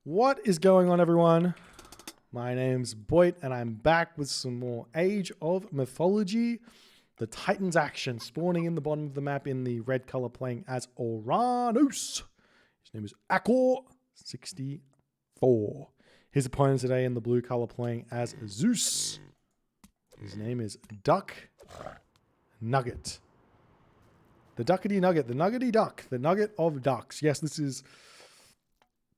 What is going on, everyone? My name's Boyd, and I'm back with some more Age of Mythology. The Titans action spawning in the bottom of the map in the red color, playing as Uranus. His name is Akor64. His opponent today in the blue color, playing as Zeus. His name is Duck Nugget. The Duckety Nugget, the Nuggety Duck, the Nugget of Ducks. Yes, this is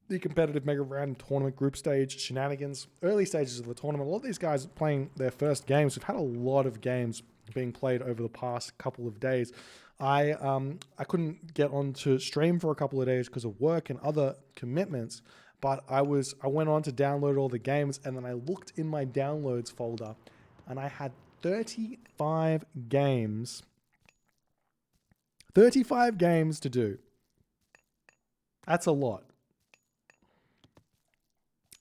the competitive Mega Random Tournament group stage shenanigans. Early stages of the tournament. A lot of these guys are playing their first games. We've had a lot of games being played over the past couple of days. I couldn't get onto stream for a couple of days because of work and other commitments, but I went on to download all the games, and then I looked in my downloads folder, and I had 35 games. 35 games to do. That's a lot.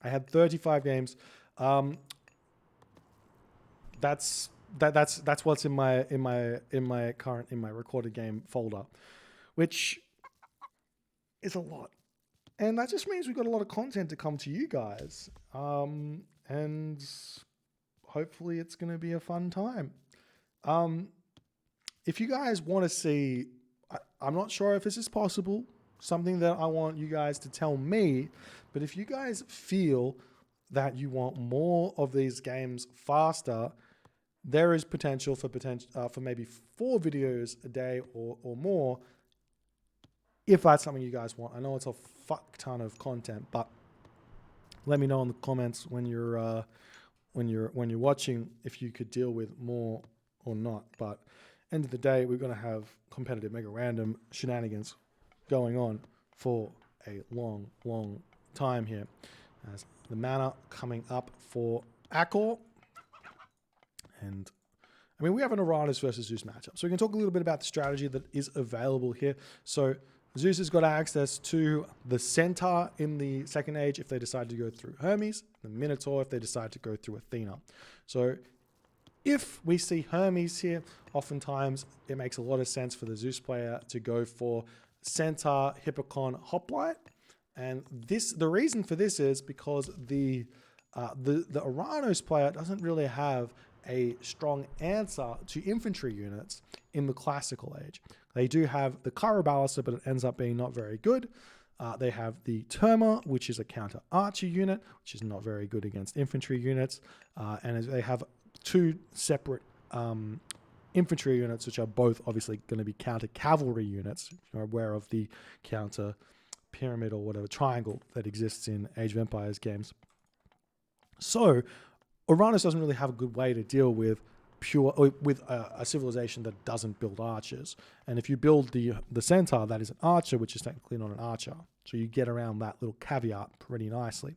I had 35 games. That's what's in my recorded game folder, which is a lot. And that just means we've got a lot of content to come to you guys. And hopefully it's going to be a fun time. If you guys want to see, I'm not sure if this is possible, something that I want you guys to tell me, but if you guys feel that you want more of these games faster, there is potential for maybe 4 videos a day or more, if that's something you guys want. I know it's a fuck ton of content, but let me know in the comments when you're watching if you could deal with more or not. But end of the day, we're going to have competitive Mega Random shenanigans going on for a long time here. As the mana coming up for Akor. And I mean, we have an Uranus versus Zeus matchup. So we can talk a little bit about the strategy that is available here. So Zeus has got access to the Centaur in the second age if they decide to go through Hermes, the Minotaur if they decide to go through Athena. So if we see Hermes here, oftentimes it makes a lot of sense for the Zeus player to go for Centaur, Hippocon, Hoplite. And the reason for this is because the Uranus player doesn't really have a strong answer to infantry units in the classical age. They do have the Chiroballister, but it ends up being not very good. They have the Terma, which is a counter archer unit, which is not very good against infantry units. And they have 2 separate infantry units, which are both obviously going to be counter cavalry units. You're aware of the counter pyramid or whatever triangle that exists in Age of Empires games. So Uranus doesn't really have a good way to deal with a civilization that doesn't build archers. And if you build the Centaur, that is an archer, which is technically not an archer. So you get around that little caveat pretty nicely.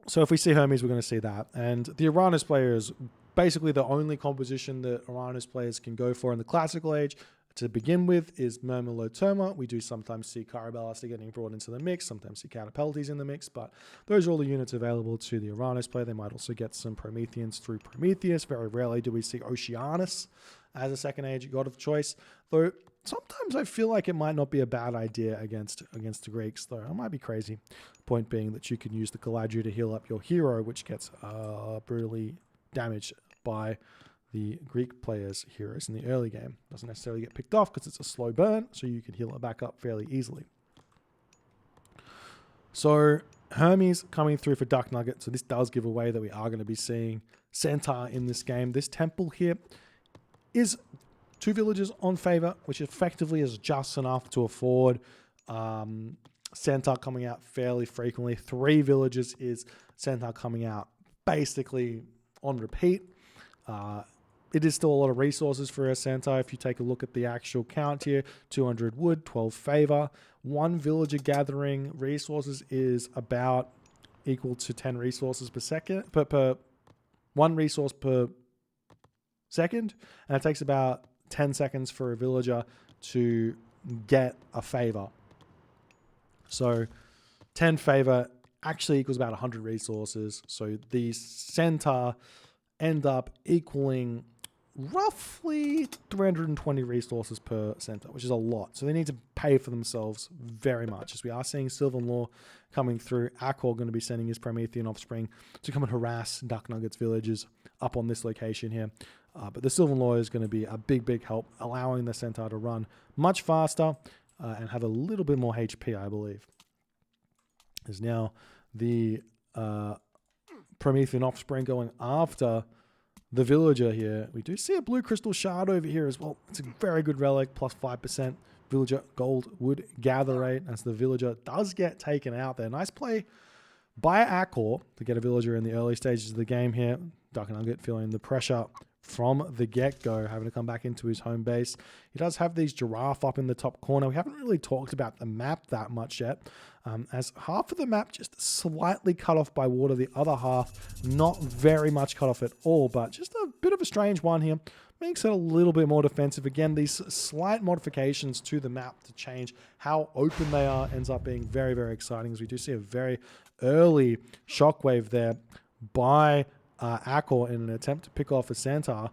So if we see Hermes, we're going to see that. And the Uranus player is basically the only composition that Uranus players can go for in the classical age. To begin with is Murmilloterma. We do sometimes see Chiroballister getting brought into the mix, sometimes see Counterpeltes in the mix, but those are all the units available to the Uranus player. They might also get some Prometheans through Prometheus. Very rarely do we see Oceanus as a second age god of choice, though sometimes I feel like it might not be a bad idea against the Greeks, though I might be crazy. Point being that you can use the Galadriel to heal up your hero, which gets brutally damaged by the Greek players' heroes in the early game. Doesn't necessarily get picked off because it's a slow burn, so you can heal it back up fairly easily. So Hermes coming through for Duck Nugget. So this does give away that we are going to be seeing Centaur in this game. This temple here is 2 villages on favor, which effectively is just enough to afford Centaur coming out fairly frequently. 3 villages is Centaur coming out basically on repeat. It is still a lot of resources for a Centaur. If you take a look at the actual count here, 200 wood, 12 favor. 1 villager gathering resources is about equal to 10 resources per second, per 1 resource per second. And it takes about 10 seconds for a villager to get a favor. So 10 favor actually equals about 100 resources. So the Centaur end up equaling roughly 320 resources per center, which is a lot. So they need to pay for themselves very much. As we are seeing Sylvan Law coming through, Akor going to be sending his Promethean offspring to come and harass Duck Nuggets villages up on this location here. But the Sylvan Law is going to be a big help, allowing the Centaur to run much faster and have a little bit more HP, I believe. There's now the Promethean offspring going after the villager here. We do see a blue crystal shard over here as well. It's a very good relic, plus 5% villager gold wood gather rate as the villager does get taken out there. Nice play by Akor to get a villager in the early stages of the game here. Duck Nugget feeling the pressure from the get-go, having to come back into his home base. He does have these giraffe up in the top corner. We haven't really talked about the map that much yet, as half of the map just slightly cut off by water, the other half not very much cut off at all, but just a bit of a strange one here. Makes it a little bit more defensive. Again, these slight modifications to the map to change how open they are ends up being very exciting, as we do see a very early shockwave there by Akor in an attempt to pick off a Centaur.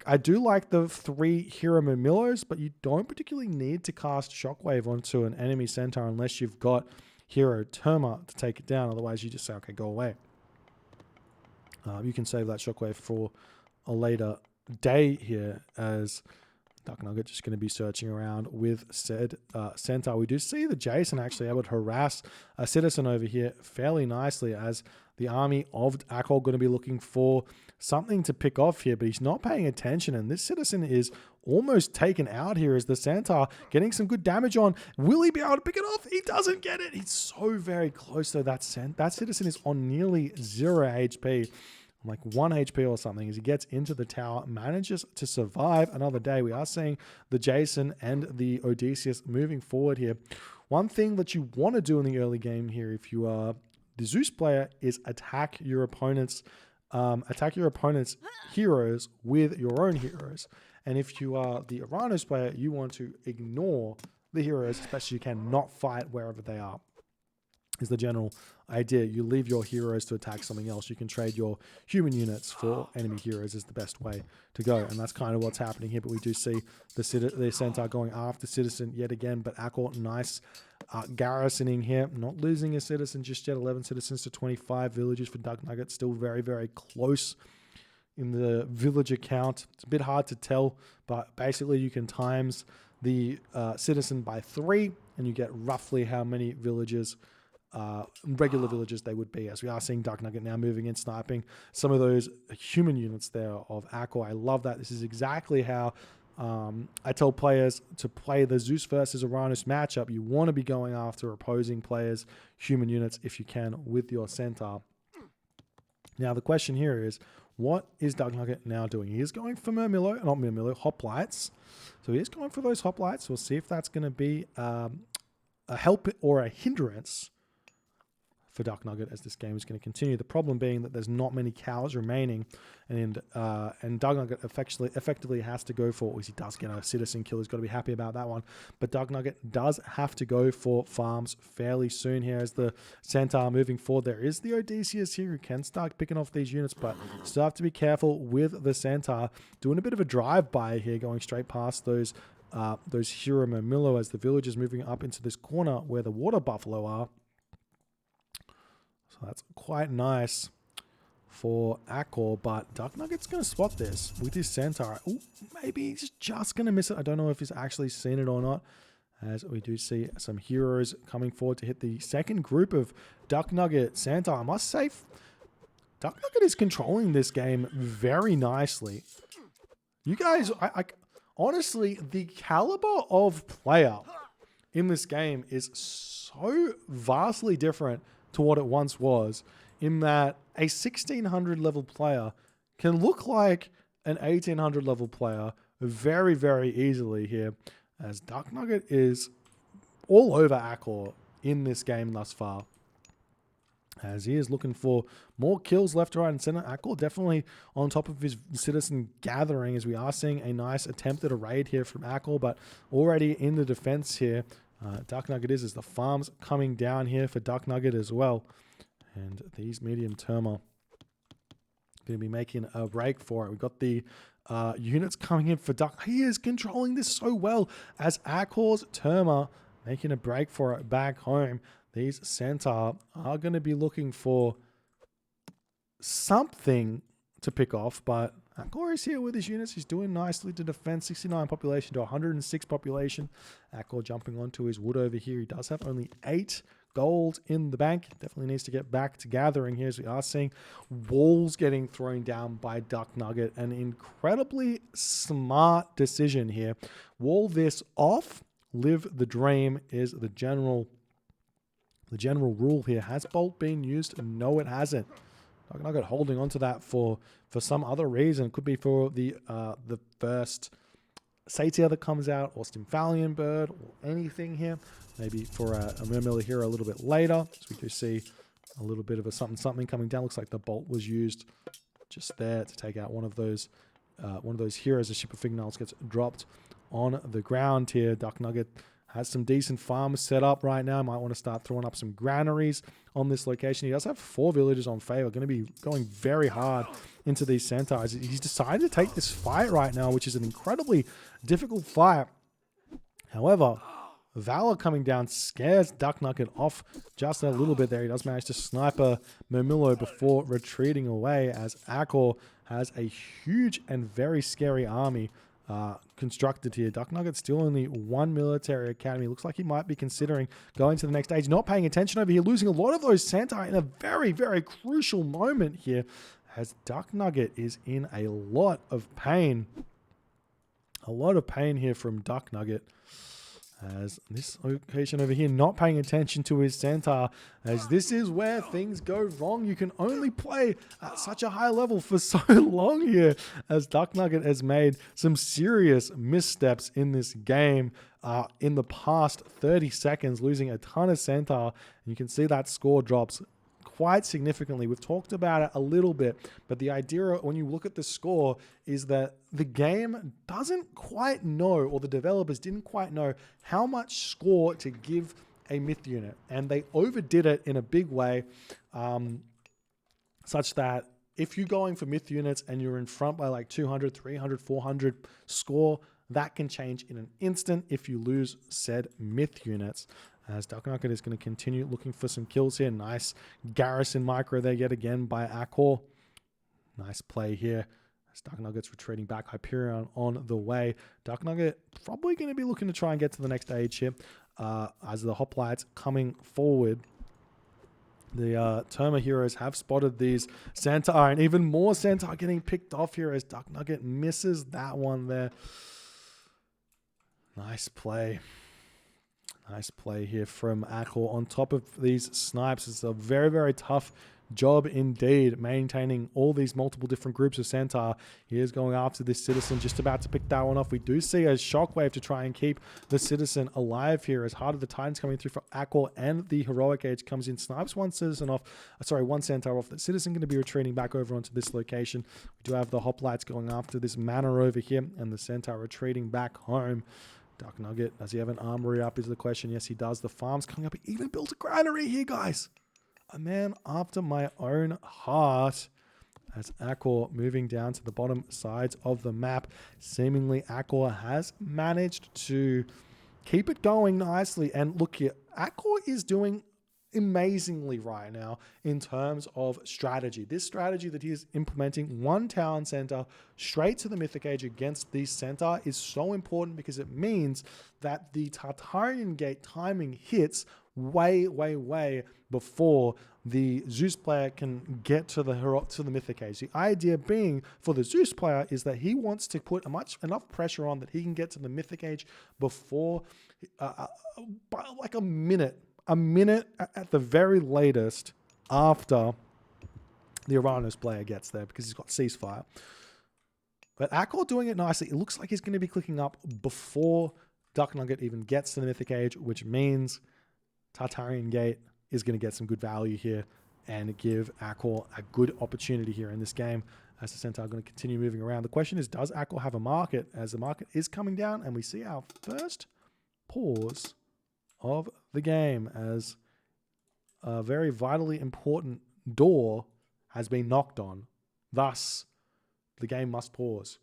I do like the 3 Hero Murmillos, but you don't particularly need to cast Shockwave onto an enemy Centaur unless you've got Hero Terma to take it down. Otherwise, you just say, okay, go away. You can save that Shockwave for a later day here, as Duck Nugget just going to be searching around with said Centaur. We do see the Jason actually able to harass a citizen over here fairly nicely, as the army of Akor going to be looking for something to pick off here, but he's not paying attention, and this citizen is almost taken out here as the Centaur getting some good damage on. Will he be able to pick it off? He doesn't get it. He's so very close though. That citizen is on nearly 0 HP. Like 1 HP or something, as he gets into the tower, manages to survive another day. We are seeing the Jason and the Odysseus moving forward here. One thing that you want to do in the early game here, if you are the Zeus player, is attack your opponent's heroes with your own heroes. And if you are the Uranus player, you want to ignore the heroes as best as you can, not fight wherever they are. Is the general idea. You leave your heroes to attack something else. You can trade your human units for enemy heroes is the best way to go. And that's kind of what's happening here. But we do see the Centaur going after Citizen yet again. But Akor, nice garrisoning here. Not losing a citizen just yet. 11 citizens to 25 villages for Duck Nugget. Still very close in the villager count. It's a bit hard to tell. But basically you can times the citizen by 3. And you get roughly how many villages regular villagers they would be, as we are seeing Duck Nugget now moving in, sniping some of those human units there of Akor. I love that. This is exactly how I tell players to play the Zeus versus Uranus matchup. You want to be going after opposing players' human units if you can with your Centaur. Now the question here is, what is Duck Nugget now doing? He is going for hoplites. So he is going for those hoplites. We'll see if that's going to be a help or a hindrance for Duck Nugget as this game is going to continue. The problem being that there's not many cows remaining, and Duck Nugget effectively has to go for, he does get a citizen kill, he's got to be happy about that one, but Duck Nugget does have to go for farms fairly soon here as the Centaur moving forward. There is the Odysseus here who can start picking off these units, but still have to be careful with the Centaur, doing a bit of a drive-by here, going straight past those Hero Murmillo as the village is moving up into this corner where the water buffalo are. So that's quite nice for Akor, but Duck Nugget's going to spot this with his Centaur. Ooh, maybe he's just going to miss it. I don't know if he's actually seen it or not, as we do see some heroes coming forward to hit the second group of Duck Nugget Centaur. I must say, Duck Nugget is controlling this game very nicely. You guys, honestly, the caliber of player in this game is so vastly different to what it once was, in that a 1600 level player can look like an 1800 level player very easily here, as Duck Nugget is all over Akor in this game thus far, as he is looking for more kills left, right, and center. Akor definitely on top of his citizen gathering, as we are seeing a nice attempt at a raid here from Akor, but already in the defense here. Duck Nugget is the farms coming down here for Duck Nugget as well. And these medium terma going to be making a break for it. We've got the units coming in for Duck. He is controlling this so well as Akor's Terma making a break for it back home. These Centaur are going to be looking for something to pick off, but Akor is here with his units. He's doing nicely to defend 69 population to 106 population. Akor jumping onto his wood over here. He does have only 8 gold in the bank. Definitely needs to get back to gathering here, as we are seeing walls getting thrown down by Duck Nugget. An incredibly smart decision here. Wall this off. Live the dream is the general rule here. Has Bolt been used? No, it hasn't. Duck Nugget holding on to that for some other reason. It could be for the first Satyr that comes out, or Stymphalian Bird, or anything here. Maybe for a Murmillow Hero a little bit later. So we do see a little bit of a something coming down. Looks like the bolt was used just there to take out one of those heroes. The Ship of Fingernails gets dropped on the ground here. Duck Nugget has some decent farms set up right now. Might want to start throwing up some granaries on this location. He does have 4 villagers on favor. Going to be going very hard into these Centaurs. He's decided to take this fight right now, which is an incredibly difficult fight. However, Valor coming down scares Duck Nugget off just a little bit there. He does manage to snipe a Murmillow before retreating away, as Akor has a huge and very scary army constructed here. Duck Nugget's still only 1 military academy. Looks like he might be considering going to the next stage. Not paying attention over here, losing a lot of those Centaur in a very, very crucial moment here, as Duck Nugget is in a lot of pain. A lot of pain here from Duck Nugget, as this location over here not paying attention to his Centaur, as this is where things go wrong. You can only play at such a high level for so long here, as Duck Nugget has made some serious missteps in this game in the past 30 seconds, losing a ton of Centaur, and you can see that score drops quite significantly. We've talked about it a little bit, but the idea when you look at the score is that the game doesn't quite know, or the developers didn't quite know how much score to give a myth unit, and they overdid it in a big way, such that if you're going for myth units and you're in front by like 200, 300, 400 score, that can change in an instant if you lose said myth units. As Duck Nugget is going to continue looking for some kills here. Nice garrison micro there yet again by Akor. Nice play here. As Duck Nugget's retreating back. Hyperion on the way. Duck Nugget probably going to be looking to try and get to the next age here. As the hoplites coming forward. The Terma heroes have spotted these Centaur, and even more Centaur getting picked off here as Duck Nugget misses that one there. Nice play. Nice play here from Akor on top of these snipes. It's a very, very tough job indeed, maintaining all these multiple different groups of Centaur. He is going after this citizen, just about to pick that one off. We do see a shockwave to try and keep the citizen alive here, as Heart of the Titans coming through for Akor, and the heroic age comes in, snipes one citizen off, one Centaur off. The citizen going to be retreating back over onto this location. We do have the hoplites going after this manor over here, and the Centaur retreating back home. Duck Nugget, does he have an armory up is the question. Yes, he does. The farm's coming up. He even built a granary here, guys. A man after my own heart. As Akor moving down to the bottom sides of the map. Seemingly, Akor has managed to keep it going nicely. And look here, Akor is doing amazingly right now in terms of strategy. This strategy that he is implementing, 1 town center straight to the Mythic Age against these Centaur, is so important, because it means that the Tartarian Gate timing hits way, way, way before the Zeus player can get to the Mythic Age. The idea being for the Zeus player is that he wants to put enough pressure on that he can get to the Mythic Age before by like a minute at the very latest after the Uranus player gets there, because he's got ceasefire. But Akor doing it nicely. It looks like he's going to be clicking up before Duck Nugget even gets to the Mythic Age, which means Tartarian Gate is going to get some good value here and give Akor a good opportunity here in this game, as the Centaur are going to continue moving around. The question is, does Akor have a market? As the market is coming down, and we see our first pause of the game, as a very vitally important door has been knocked on. Thus, the game must pause.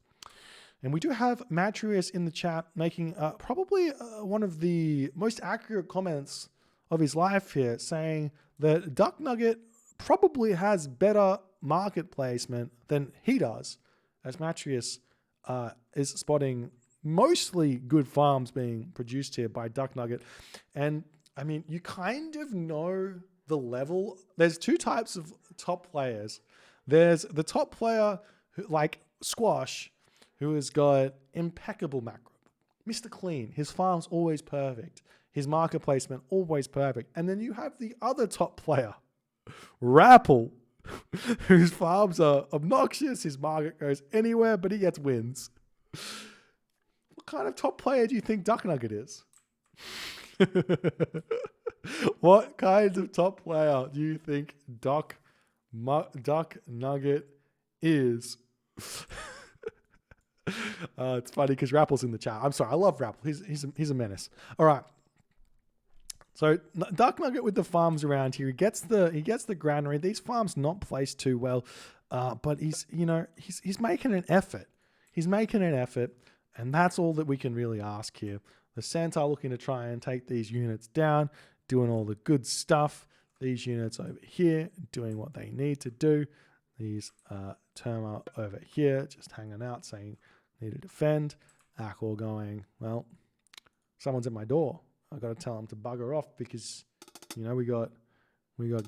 And we do have Matrius in the chat making probably one of the most accurate comments of his life here, saying that Duck Nugget probably has better market placement than he does, as Matrius is spotting mostly good farms being produced here by Duck Nugget. And I mean, you kind of know the level. There's two types of top players. There's the top player who, like Squash, who has got impeccable macro. Mr. Clean, his farm's always perfect. His market placement always perfect. And then you have the other top player, Rapple, whose farms are obnoxious. His market goes anywhere, but he gets wins. What kind of top player do you think Duck Nugget is? What kind of top player do you think Duck Nugget is? It's funny because Rapple's in the chat. I'm sorry, I love Rapple. He's a menace. All right. So Duck Nugget with the farms around here, he gets the granary. These farms not placed too well, but he's making an effort. He's making an effort, and that's all that we can really ask here. The Centaur looking to try and take these units down, doing all the good stuff. These units over here doing what they need to do. These Terma over here just hanging out, saying need to defend. Akor going, well, someone's at my door. I've got to tell them to bugger off because, we got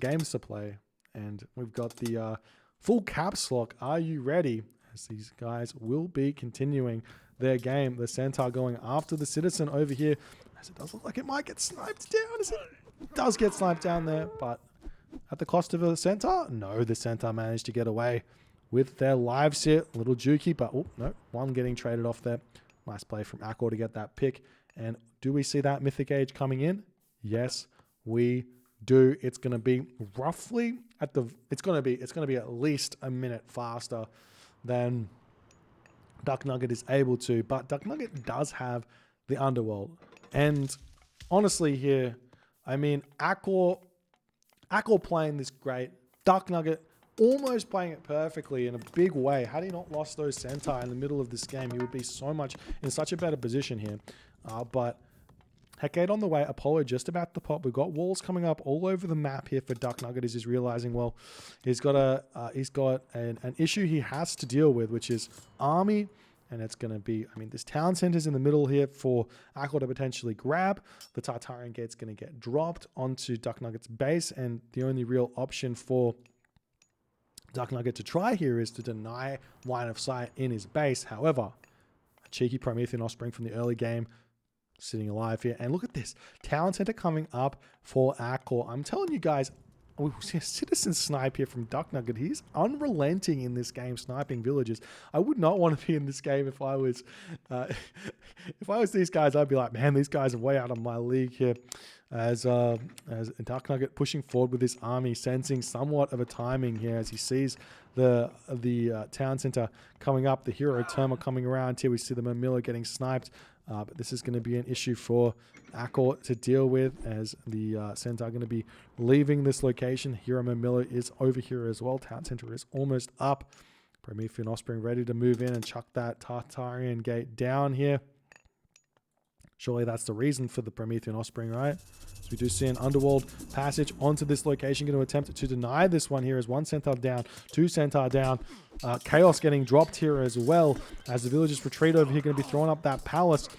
games to play, and we've got the full caps lock. Are you ready? As these guys will be continuing their game. The Centaur going after the Citizen over here, as it does look like it might get sniped down. It does get sniped down there, but at the cost of a Centaur? No, the Centaur managed to get away with their lives here. A little jukey, but no, one getting traded off there. Nice play from Akor to get that pick. And do we see that Mythic Age coming in? Yes, we do. It's going to be roughly it's going to be at least a minute faster than Duck Nugget is able to. But Duck Nugget does have the Underworld. And honestly here, I mean, Akor playing this great. Duck Nugget almost playing it perfectly in a big way. Had he not lost those Centaur in the middle of this game, he would be in such a better position here. But Hecate on the way, Apollo just about to pop. We've got walls coming up all over the map here for Duck Nugget as he's realizing, well, he's got an issue he has to deal with, which is army. And it's going to be, this town center's in the middle here for Akor to potentially grab. The Tartarian Gate's going to get dropped onto Duck Nugget's base. And the only real option for Duck Nugget to try here is to deny line of sight in his base. However, a cheeky Promethean Offspring from the early game sitting alive here. And look at this. Town center coming up for Akor. I'm telling you guys, we see a Citizen snipe here from Duck Nugget. He's unrelenting in this game, sniping villages. I would not want to be in this game if I was these guys. I'd be like, man, these guys are way out of my league here. As Duck Nugget pushing forward with his army, sensing somewhat of a timing here as he sees the town center coming up, the hero Terma coming around here. We see the Murmillo getting sniped. But this is going to be an issue for Akor to deal with as the Centaur are going to be leaving this location. Hero Murmillo is over here as well. Town Center is almost up. Promethean Offspring ready to move in and chuck that Tartarian Gate down here. Surely that's the reason for the Promethean Offspring, right? So we do see an Underworld passage onto this location. Going to attempt to deny this one here as one Centaur down, two Centaur down. Chaos getting dropped here as well as the villagers retreat over here. Going to be throwing up that palace.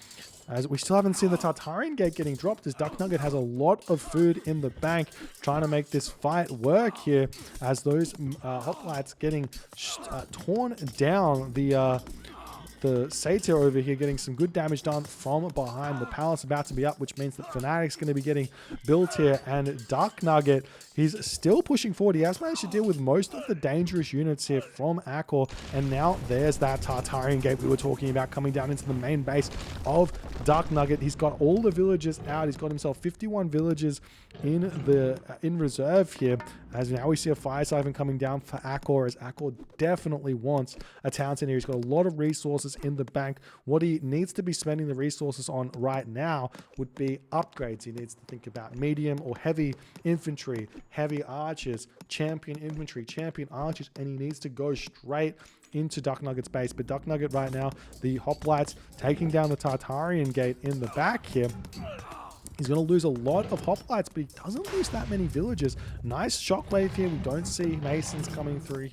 As we still haven't seen the Tartarian Gate getting dropped as Duck Nugget has a lot of food in the bank trying to make this fight work here as those hoplites getting torn down. The Satyr over here getting some good damage done from behind. The palace about to be up, which means that Fnatic's going to be getting built here. And Duck Nugget, he's still pushing forward. He has managed to deal with most of the dangerous units here from Akor. And now there's that Tartarian Gate we were talking about coming down into the main base of Duck Nugget. He's got all the villagers out. He's got himself 51 villagers in reserve here. As now we see a fire siphon coming down for Akor, as Akor definitely wants a town center. He's got a lot of resources in the bank. What he needs to be spending the resources on right now would be upgrades. He needs to think about medium or heavy infantry, heavy archers, champion infantry, champion archers, and he needs to go straight into Duck Nugget's base. But Duck Nugget right now, the Hoplites taking down the Tartarian gate in the back here. He's going to lose a lot of Hoplites, but he doesn't lose that many villagers. Nice shockwave here. We don't see Masons coming through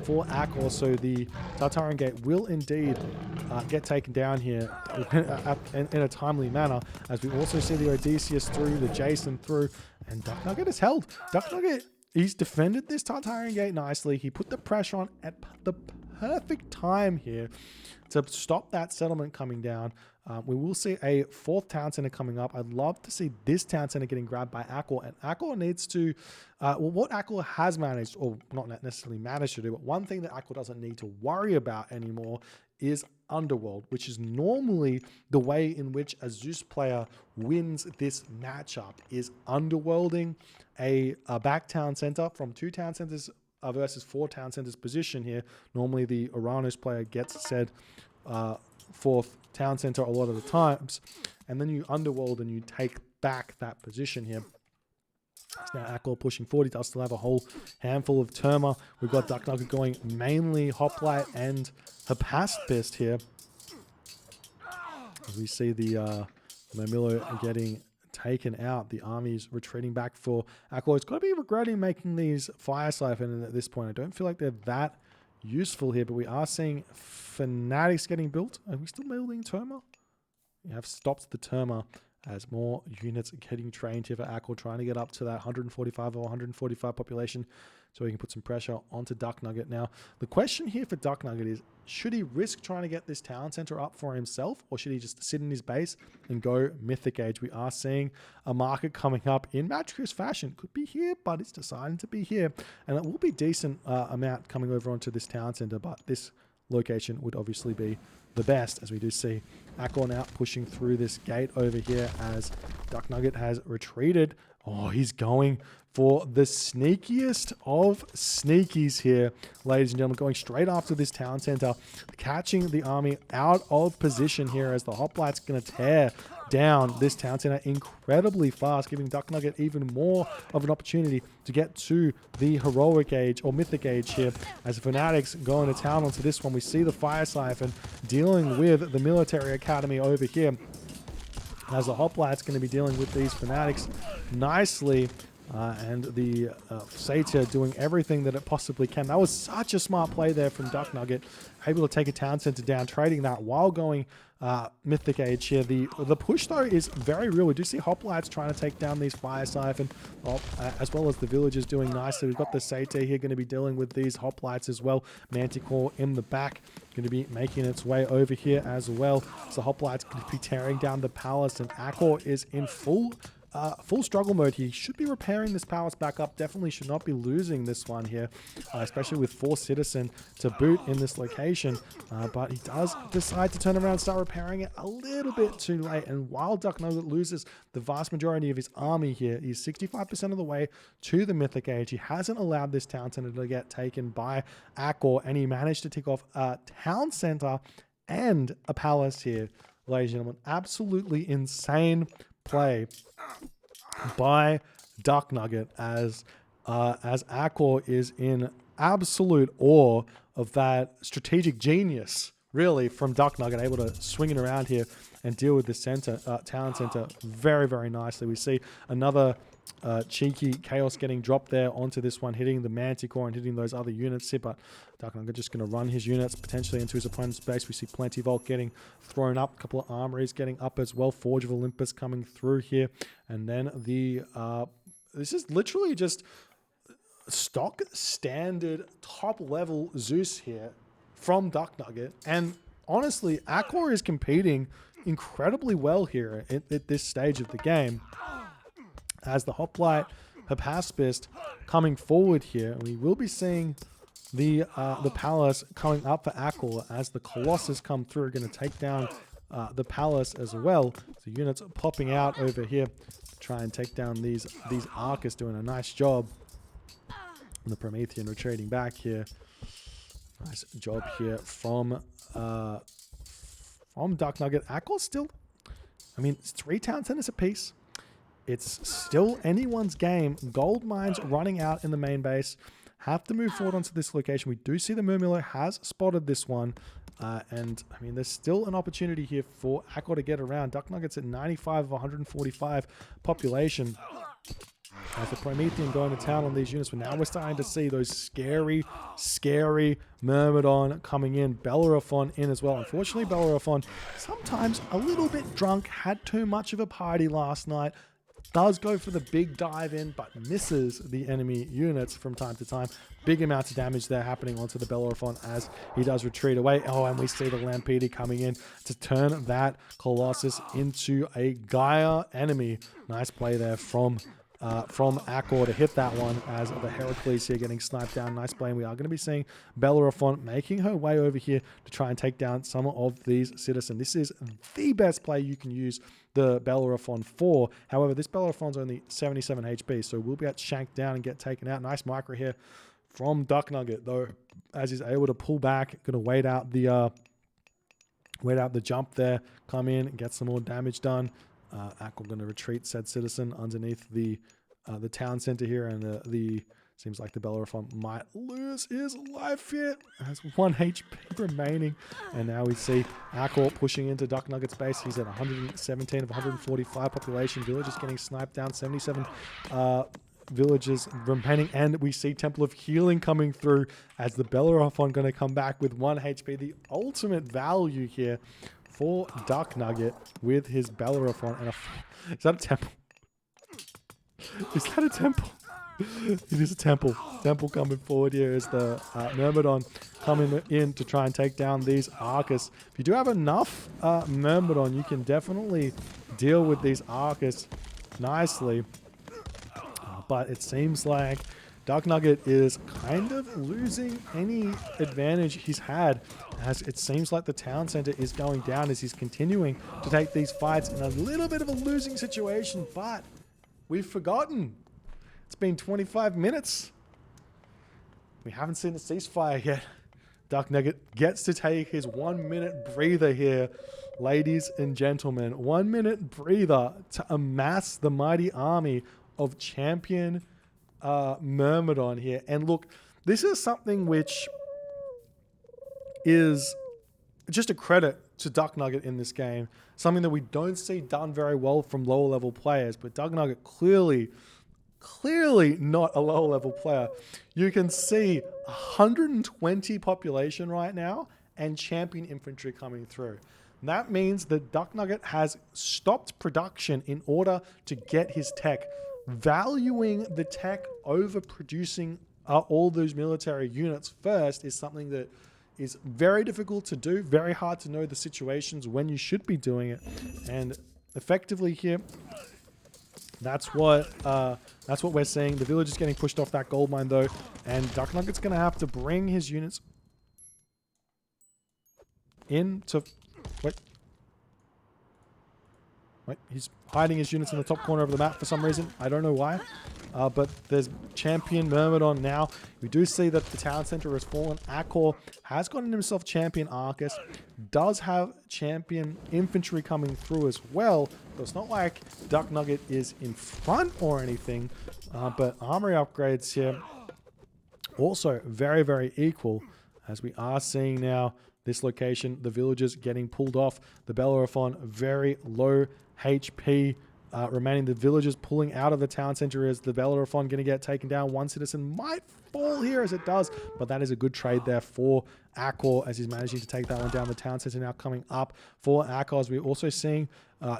for Akor, so the Tartarian gate will indeed get taken down here in a timely manner, as we also see the Odysseus through, the Jason through, and Duck Nugget is held. Duck Nugget, he's defended this Tartarian gate nicely. He put the pressure on at the perfect time here to stop that settlement coming down. We will see a 4th town center coming up. I'd love to see this town center getting grabbed by Akor, and Akor needs to, well, what Akor has managed, or not necessarily managed to do, but one thing that Akor doesn't need to worry about anymore is Underworld, which is normally the way in which a Zeus player wins this matchup, is underworlding a back town center from 2 town centers versus 4 town centers position here. Normally the Uranus player gets said 4th town center a lot of the times, and then you underworld and you take back that position here. It's now Akor pushing forward. He does still have a whole handful of Terma. We've got Duck Nugget going mainly Hoplite and Hapaspist here. As we see the Mamilo getting taken out, the army's retreating back for Akor. It's got to be regretting making these Fire Siphon at this point. I don't feel like they're that useful here, but we are seeing Fanatics getting built. Are we still building Terma? We have stopped the Terma as more units getting trained here for Akor, trying to get up to that 145 or 145 population so he can put some pressure onto Duck Nugget. Now, the question here for Duck Nugget is, should he risk trying to get this town center up for himself, or should he just sit in his base and go Mythic Age? We are seeing a market coming up in Matrix fashion. Could be here, but it's deciding to be here. And it will be decent amount coming over onto this town center, but this location would obviously be the best, as we do see Akor now pushing through this gate over here as Duck Nugget has retreated. Oh, he's going for the sneakiest of sneakies here, ladies and gentlemen, going straight after this town center, catching the army out of position here as the Hoplite's going to tear down this town center incredibly fast, giving Duck Nugget even more of an opportunity to get to the Heroic Age or Mythic Age here, as the Fanatics go into town onto this one. We see the Fire Siphon dealing with the Military Academy over here, as the Hoplite's going to be dealing with these Fanatics nicely. And the Satyr doing everything that it possibly can. That was such a smart play there from Duck Nugget, able to take a town center down, trading that while going Mythic Age here. The push, though, is very real. We do see Hoplites trying to take down these Fire Siphon, as well as the villagers doing nicely. We've got the Satyr here going to be dealing with these Hoplites as well. Manticore in the back going to be making its way over here as well. So Hoplites going to be tearing down the palace, and Akor is in full struggle mode. He should be repairing this palace back up. Definitely should not be losing this one here, especially with 4 citizen to boot in this location. But he does decide to turn around and start repairing it a little bit too late. And while Duck Nugget loses the vast majority of his army here, he's 65% of the way to the Mythic Age. He hasn't allowed this town center to get taken by Akor, and he managed to tick off a town center and a palace here, ladies and gentlemen. Absolutely insane play by Duck Nugget as Akor is in absolute awe of that strategic genius, really, from Duck Nugget, able to swing it around here and deal with the town center very, very nicely. We see another cheeky Chaos getting dropped there onto this one, hitting the Manticore and hitting those other units here, but Duck Nugget just going to run his units potentially into his opponent's base. We see Plentyvault getting thrown up, a couple of armories getting up as well, Forge of Olympus coming through here, and then this is literally just stock standard top level Zeus here from Duck Nugget, and honestly Akor is competing incredibly well here at this stage of the game, as the Hoplite Hapaspist coming forward here. We will be seeing the palace coming up for Akor as the Colossus come through, going to take down the palace as well. So units popping out over here to try and take down these Arcus, doing a nice job. And the Promethean retreating back here. Nice job here from Duck Nugget. Akor still, I mean, it's 3 town centers apiece. It's still anyone's game. Gold mines running out in the main base. have to move forward onto this location. We do see the Murmulo has spotted this one. And I mean, there's still an opportunity here for Akor to get around. Duck Nuggets at 95 of 145 population. As the Promethean going to town on these units, but now we're starting to see those scary Myrmidon coming in. Bellerophon in as well. Unfortunately, Bellerophon, sometimes a little bit drunk, had too much of a party last night. Does go for the big dive in, but misses the enemy units from time to time. Big amounts of damage there happening onto the Bellerophon as he does retreat away. Oh, and we see the Lampeter coming in to turn that Colossus into a Gaia enemy. Nice play there from Akor to hit that one as the Heracles here getting sniped down. Nice play. And we are going to be seeing Bellerophon making her way over here to try and take down some of these citizens. This is the best play you can use the Bellerophon for. However, this Bellerophon's only 77 HP, so we'll get shanked down and get taken out. Nice micro here from Duck Nugget, though, as he's able to pull back. Going to wait out the jump there, come in and get some more damage done. Akor going to retreat said citizen underneath the town center here, and seems like the Bellerophon might lose his life here. Has 1 HP remaining, and now we see Akor pushing into Duck Nugget's base. He's at 117 of 145 population. Villagers getting sniped down. 77 villagers remaining, and we see Temple of Healing coming through as the Bellerophon going to come back with 1 HP. The ultimate value here for Duck Nugget with his Bellerophon. And is that a temple? Is that a temple? It is a temple. Temple coming forward here is the Myrmidon coming in to try and take down these Arcus. If you do have enough Myrmidon, you can definitely deal with these Arcus nicely. But it seems like Duck Nugget is kind of losing any advantage he's had, as it seems like the town center is going down as he's continuing to take these fights in a little bit of a losing situation. But we've forgotten. It's been 25 minutes. We haven't seen a ceasefire yet. Duck Nugget gets to take his 1 minute breather here, ladies and gentlemen. 1 minute breather to amass the mighty army of champion Myrmidon here. And look, this is something which is just a credit to Duck Nugget in this game. Something that we don't see done very well from lower level players, but Duck Nugget clearly not a lower level player. You can see 120 population right now and champion infantry coming through. That means that Duck Nugget has stopped production in order to get his tech. Valuing the tech over producing all those military units first is something that is very difficult to do, very hard to know the situations when you should be doing it. And effectively here, that's what we're seeing. The village is getting pushed off that gold mine though, and Duck Nugget's going to have to bring his units in to... Wait, he's hiding his units in the top corner of the map for some reason. I don't know why. But there's champion Myrmidon now. We do see that the town center has fallen. Akor has gotten himself champion Arcus. Does have champion infantry coming through as well. So it's not like Duck Nugget is in front or anything. But armory upgrades here also very, very equal. As we are seeing now this location, the villagers getting pulled off. The Bellerophon very low HP remaining. The villagers pulling out of the town center as the Bellerophon going to get taken down. 1 citizen might fall here as it does, but that is a good trade there for Akor as he's managing to take that one down. The town center now coming up for Akor as we're also seeing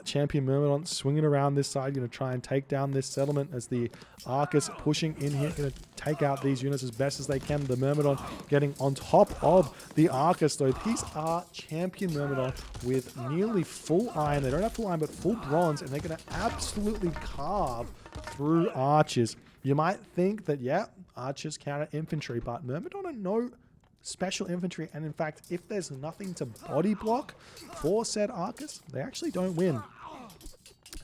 champion Myrmidon swinging around this side, going to try and take down this settlement as the Arcus pushing in here, going to take out these units as best as they can. The Myrmidon getting on top of the Arcus though. These are champion Myrmidon with nearly full iron. They don't have full iron but full bronze, and they're going to absolutely carve through archers. You might think that, yeah, archers counter infantry, but Myrmidon are no special infantry, and in fact, if there's nothing to body block for said Arcus, they actually don't win.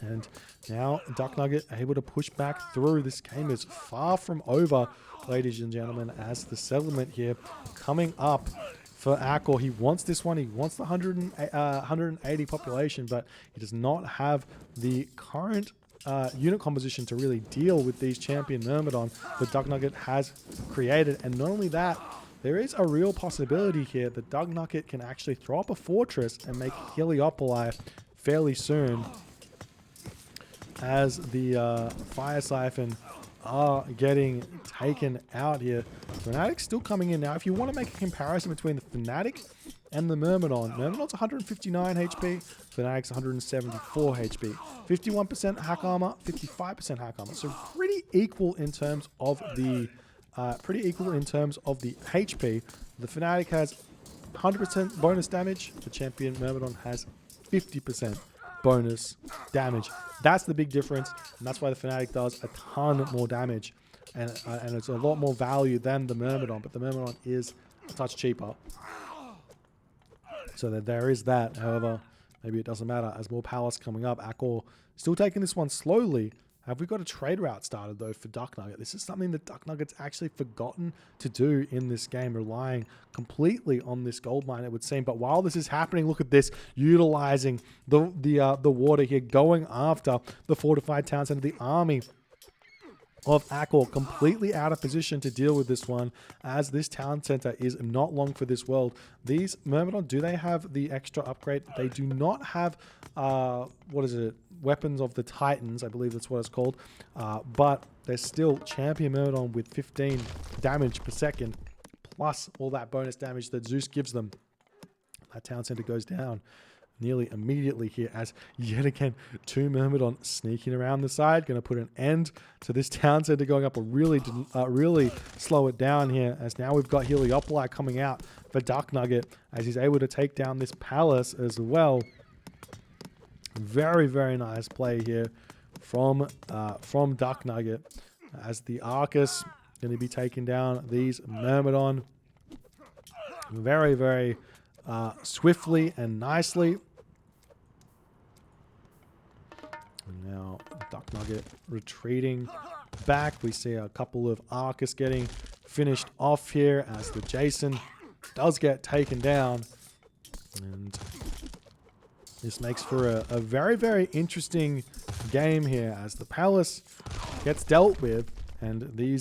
And now Duck Nugget able to push back through. This game is far from over, ladies and gentlemen, as the settlement here coming up for Akor. He wants this one. He wants the 180 population, but he does not have the current unit composition to really deal with these champion Myrmidon that Duck Nugget has created. And not only that, there is a real possibility here that Duck Nugget can actually throw up a fortress and make Heliopoli fairly soon, as the Fire Siphon are getting taken out here. Fnatic still coming in now. If you want to make a comparison between the Fnatic and the Myrmidon, Myrmidon's 159 HP, Fnatic's 174 HP. 51% hack armor, 55% hack armor. So pretty equal in terms of the HP. The Fnatic has 100% bonus damage. The champion Myrmidon has 50% bonus damage. That's the big difference, and that's why the Fnatic does a ton more damage, and it's a lot more value than the Myrmidon, but the Myrmidon is a touch cheaper. So that there is that. However, maybe it doesn't matter. As more Palace coming up, Akor still taking this one slowly. Have we got a trade route started, though, for Duck Nugget? This is something that Duck Nugget's actually forgotten to do in this game, relying completely on this gold mine, it would seem. But while this is happening, look at this, utilizing the water here, going after the fortified town center, the army of Akor, completely out of position to deal with this one, as this town center is not long for this world. These Myrmidon, do they have the extra upgrade? They do not have, what is it? Weapons of the Titans, I believe that's what it's called. But they're still champion Myrmidon with 15 damage per second, plus all that bonus damage that Zeus gives them. That town center goes down nearly immediately here, as yet again 2 Myrmidon sneaking around the side, going to put an end to this town center going up, or really slow it down here, as now we've got Heliopoli coming out for Duck Nugget, as he's able to take down this palace as well. Very, very nice play here from Duck Nugget, as the Arcus going to be taking down these Myrmidon very, very swiftly and nicely. Now Duck Nugget retreating back. We see a couple of Arcus getting finished off here, as the Jason does get taken down, and this makes for a very, very interesting game here, as the Palace gets dealt with, and the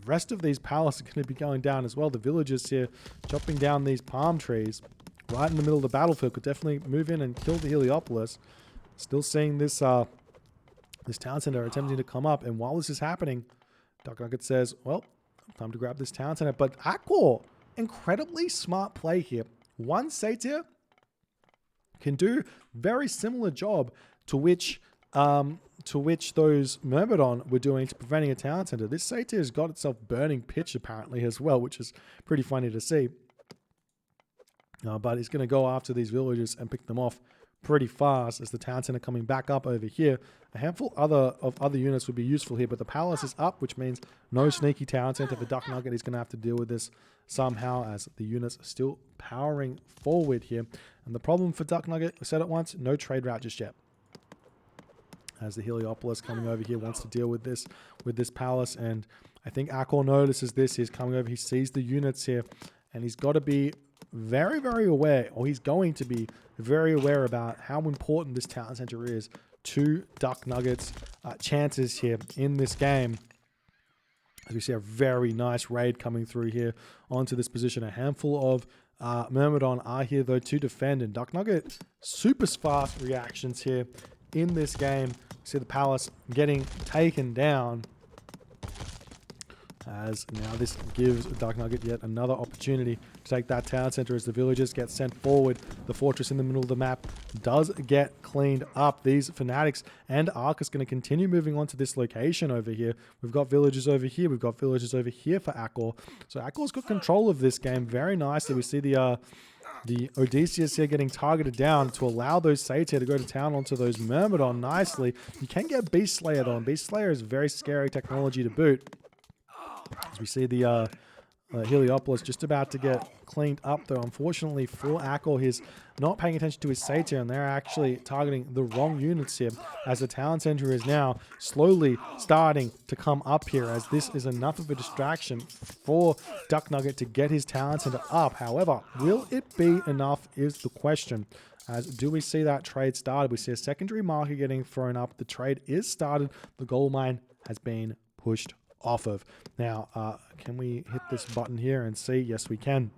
rest of these Palaces are going to be going down as well. The villagers here chopping down these palm trees right in the middle of the battlefield could definitely move in and kill the Heliopolis. Still seeing this this town center attempting to come up, and while this is happening, Duck Nugget says, well, time to grab this town center. But Akor, incredibly smart play here. One Satyr can do very similar job to which those Myrmidon were doing to preventing a town center. This Satyr has got itself burning pitch apparently as well, which is pretty funny to see. But he's going to go after these villagers and pick them off pretty fast, as the town center coming back up over here. A handful of other units would be useful here, but the palace is up, which means no sneaky town center for Duck Nugget. He's going to have to deal with this somehow, as the units are still powering forward here. And the problem for Duck Nugget, I said it once, no trade route just yet, as the Heliopolis coming over here wants to deal with this palace. And I think Akor notices this. He's coming over, he sees the units here, and he's got to be very, very aware, or he's going to be very aware about how important this town center is to Duck Nugget's chances here in this game. As we see a very nice raid coming through here onto this position. A handful of Myrmidon are here though to defend, and Duck Nugget super fast reactions here in this game. See the palace getting taken down, as now this gives Duck Nugget yet another opportunity to take that town center, as the villagers get sent forward. The fortress in the middle of the map does get cleaned up. These Fanatics and Arcus going to continue moving on to this location over here. We've got villagers over here. We've got villagers over here for Akor. So Akor's got control of this game very nicely. We see the Odysseus here getting targeted down to allow those Satyr to go to town onto those Myrmidon nicely. You can get Beast Slayer though, and Beast Slayer is very scary technology to boot. As we see the Heliopolis just about to get cleaned up though. Unfortunately for Akor, he's not paying attention to his Satyr, and they're actually targeting the wrong units here, as the town center is now slowly starting to come up here, as this is enough of a distraction for Duck Nugget to get his town center up. However, will it be enough is the question, As do we see that trade started? We see a secondary marker getting thrown up. The trade is started. The gold mine has been pushed off of. Now, can we hit this button here and see? Yes, we can.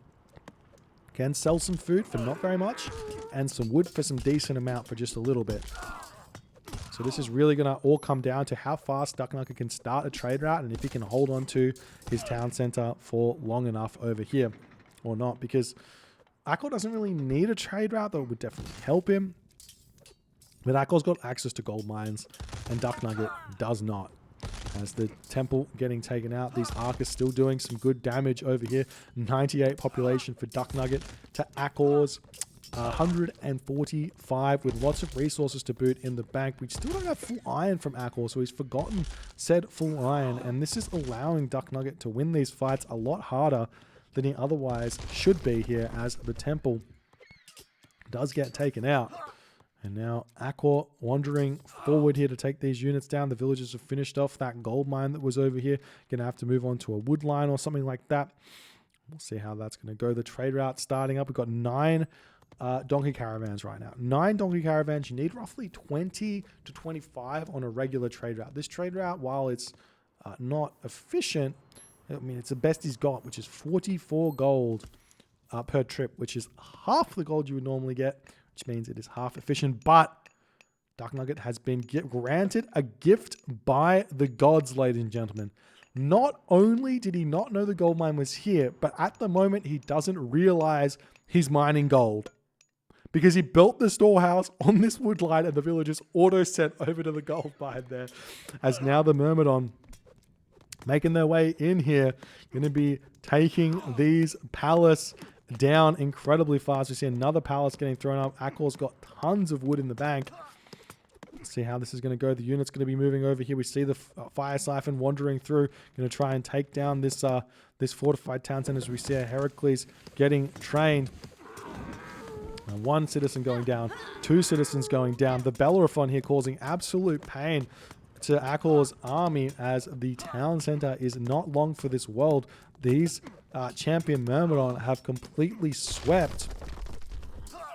Can sell some food for not very much and some wood for some decent amount for just a little bit. So this is really going to all come down to how fast Duck Nugget can start a trade route and if he can hold on to his town center for long enough over here or not. Because Akor doesn't really need a trade route that would definitely help him. But Akor's got access to gold mines and Duck Nugget does not. As the temple getting taken out, these Arcas still doing some good damage over here. 98 population for Duck Nugget to Akor's 145 with lots of resources to boot in the bank. We still don't have full iron from Akor, so he's forgotten said full iron, and this is allowing Duck Nugget to win these fights a lot harder than he otherwise should be here as the temple does get taken out. And now Akor wandering forward here to take these units down. The villagers have finished off that gold mine that was over here. Gonna have to move on to a wood line or something like that. We'll see how that's going to go. The trade route starting up. We've got 9 donkey caravans right now. 9 donkey caravans. You need roughly 20 to 25 on a regular trade route. This trade route, while it's not efficient, I mean, it's the best he's got, which is 44 gold per trip, which is half the gold you would normally get, which means it is half efficient. But Duck Nugget has been granted a gift by the gods, ladies and gentlemen. Not only did he not know the gold mine was here, but at the moment he doesn't realize he's mining gold. Because he built the storehouse on this wood line and the villagers auto sent over to the gold mine there. As now the Myrmidon making their way in here, going to be taking these palace down incredibly fast. We see another palace getting thrown up. Akor's got tons of wood in the bank. Let's see how this is going to go. The unit's going to be moving over here. We see the fire siphon wandering through. Going to try and take down this this fortified town center as we see Heracles getting trained. And 1 citizen going down. 2 citizens going down. The Bellerophon here causing absolute pain to Akor's army as the town center is not long for this world. These champion Myrmidon have completely swept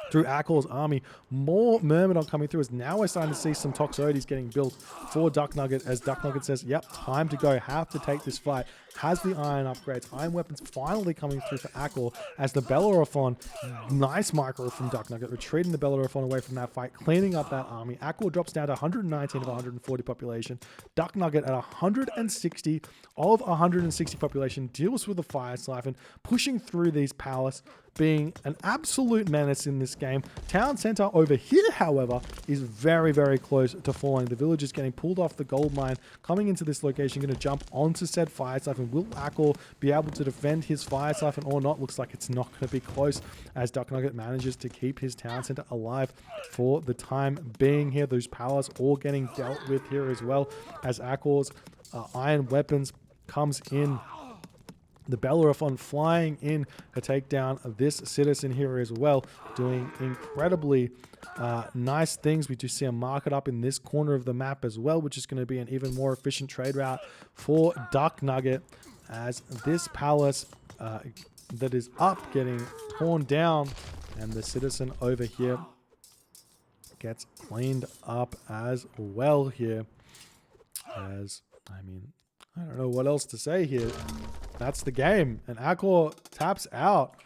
through Akor's army. More Myrmidon coming through as now we're starting to see some Toxotes getting built for Duck Nugget as Duck Nugget says, yep, time to go, have to take this fight. Has the iron upgrades, iron weapons finally coming through for Akor as the Bellerophon, nice micro from Duck Nugget, retreating the Bellerophon away from that fight, cleaning up that army. Akor drops down to 119 of 140 population. Duck Nugget at 160 of 160 population deals with the fire siphon, pushing through these palace, being an absolute menace in this game. Town center over here, however, is very, very close to falling. The villagers getting pulled off the gold mine, coming into this location, going to jump onto said fire siphon. Will Akor be able to defend his fire siphon or not? Looks like it's not going to be close as Duck Nugget manages to keep his town center alive for the time being here. Those powers all getting dealt with here as well as Akor's iron weapons comes in. The Bellerophon flying in to take down this citizen here as well, doing incredibly nice things. We do see a market up in this corner of the map as well, which is going to be an even more efficient trade route for Duck Nugget as this palace that is up getting torn down and the citizen over here gets cleaned up as well here. As, I mean, I don't know what else to say here. That's the game. And Akor taps out.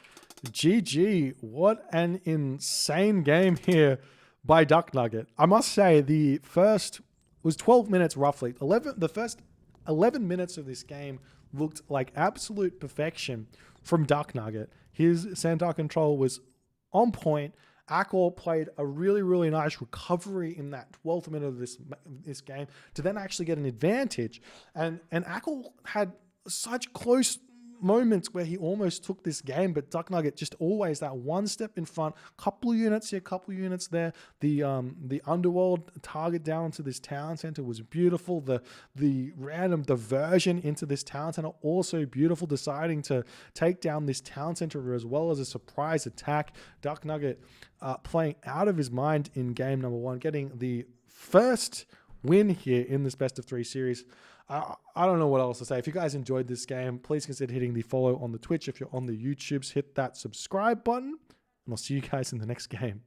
GG. What an insane game here by Duck Nugget. I must say, the first was 12 minutes roughly. The first 11 minutes of this game looked like absolute perfection from Duck Nugget. His centaur control was on point. Akor played a really, really nice recovery in that 12th minute of this game to then actually get an advantage. And Akor had such close moments where he almost took this game, but Duck Nugget just always that one step in front. Couple of units here, couple of units there. The underworld target down into this town center was beautiful. The random diversion into this town center also beautiful. Deciding to take down this town center as well as a surprise attack. Duck Nugget playing out of his mind in game number 1, getting the first win here in this best of 3 series. I don't know what else to say. If you guys enjoyed this game, please consider hitting the follow on the Twitch. If you're on the YouTubes, hit that subscribe button, and I'll see you guys in the next game.